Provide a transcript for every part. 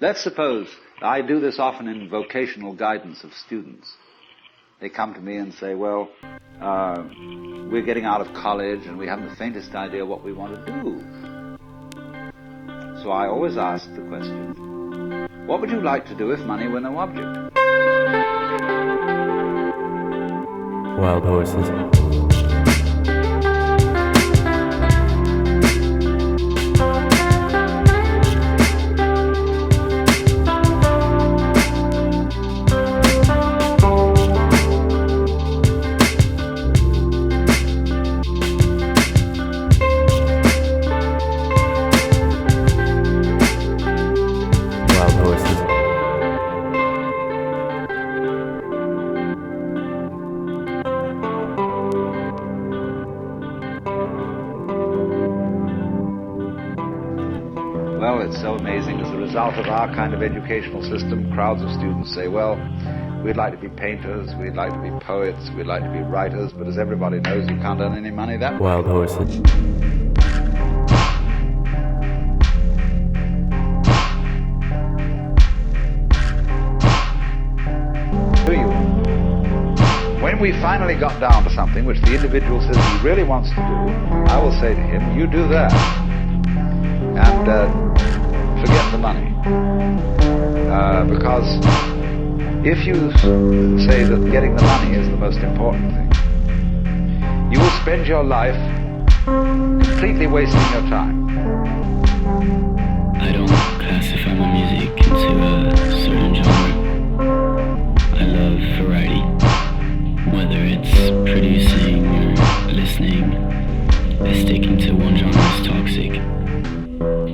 Let's suppose, I do this often in vocational guidance of students. They come to me and say, well, we're getting out of college and we haven't the faintest idea what we want to do. So I always ask the question, what would you like to do if money were no object? Wild horses. Well, it's so amazing. As a result of our kind of educational system, crowds of students say, well, we'd like to be painters, we'd like to be poets, we'd like to be writers, but as everybody knows, you can't earn any money that way. Wild horses. Do you? When we finally got down to something which the individual says he really wants to do, I will say to him, you do that. And forget the money. Because if you say that getting the money is the most important thing, you will spend your life completely wasting your time. I don't classify my music into a certain genre. I love variety. Whether it's producing or listening, sticking to one genre is toxic.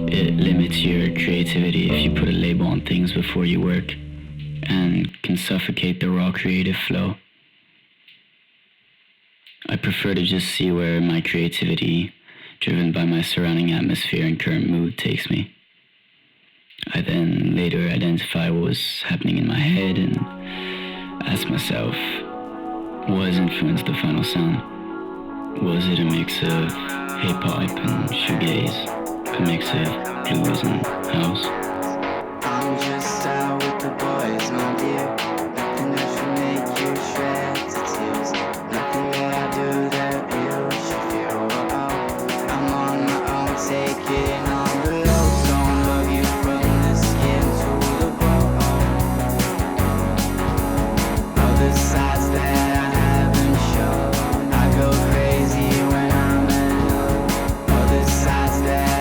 It limits your creativity if you put a label on things before you work, and can suffocate the raw creative flow. I prefer to just see where my creativity, driven by my surrounding atmosphere and current mood, takes me. I then later identify what was happening in my head and ask myself, what has influenced the final sound? Was it a mix of hip-hop and shoegaze? A mix of blues and house? I'm just out with the boys, my dear. Nothing that should make you shed to tears. Nothing that I do that you should feel about. I'm on my own, taking on the load. Don't love you from the skin to the bone. Other sides that I haven't shown. I go crazy when I'm alone. Other sides that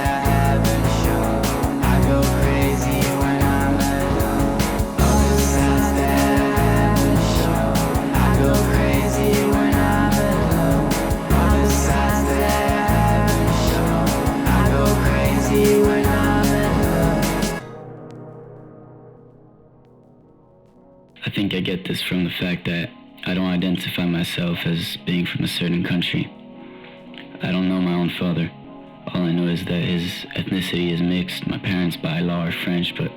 I think I get this from the fact that I don't identify myself as being from a certain country. I don't know my own father. All I know is that his ethnicity is mixed. My parents by law are French, but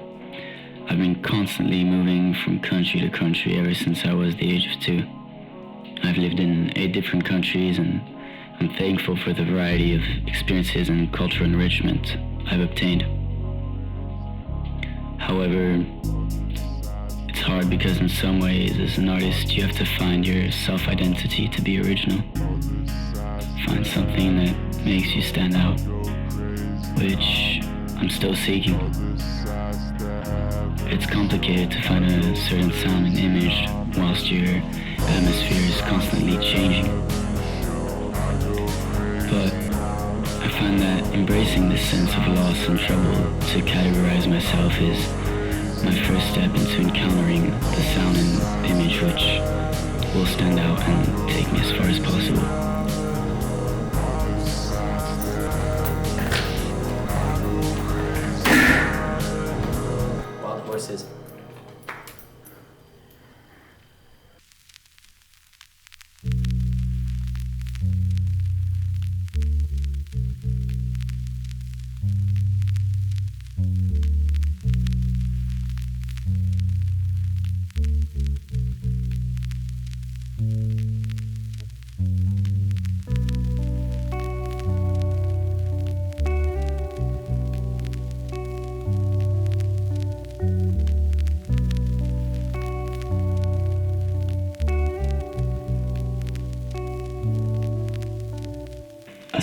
I've been constantly moving from country to country ever since I was the age of 2. I've lived in 8 different countries, and I'm thankful for the variety of experiences and cultural enrichment I've obtained. However, it's hard because in some ways, as an artist, you have to find your self-identity to be original. Find something that makes you stand out, which I'm still seeking. It's complicated to find a certain sound and image whilst your atmosphere is constantly changing. But I find that embracing this sense of loss and trouble to categorize myself is my first step into encountering the sound and image which will stand out and take me as far as possible. Wild horses.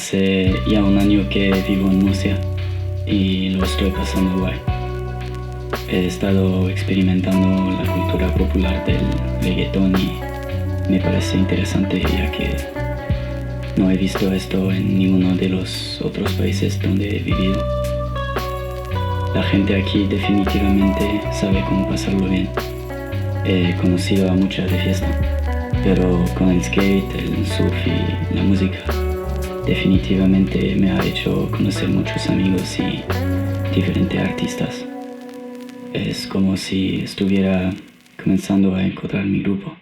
Hace ya un año que vivo en Murcia y lo estoy pasando guay. He estado experimentando la cultura popular del reggaetón y me parece interesante ya que no he visto esto en ninguno de los otros países donde he vivido. La gente aquí definitivamente sabe cómo pasarlo bien. He conocido a muchas de fiesta, pero con el skate, el surf y la música definitivamente me ha hecho conocer muchos amigos y diferentes artistas. Es como si estuviera comenzando a encontrar mi grupo.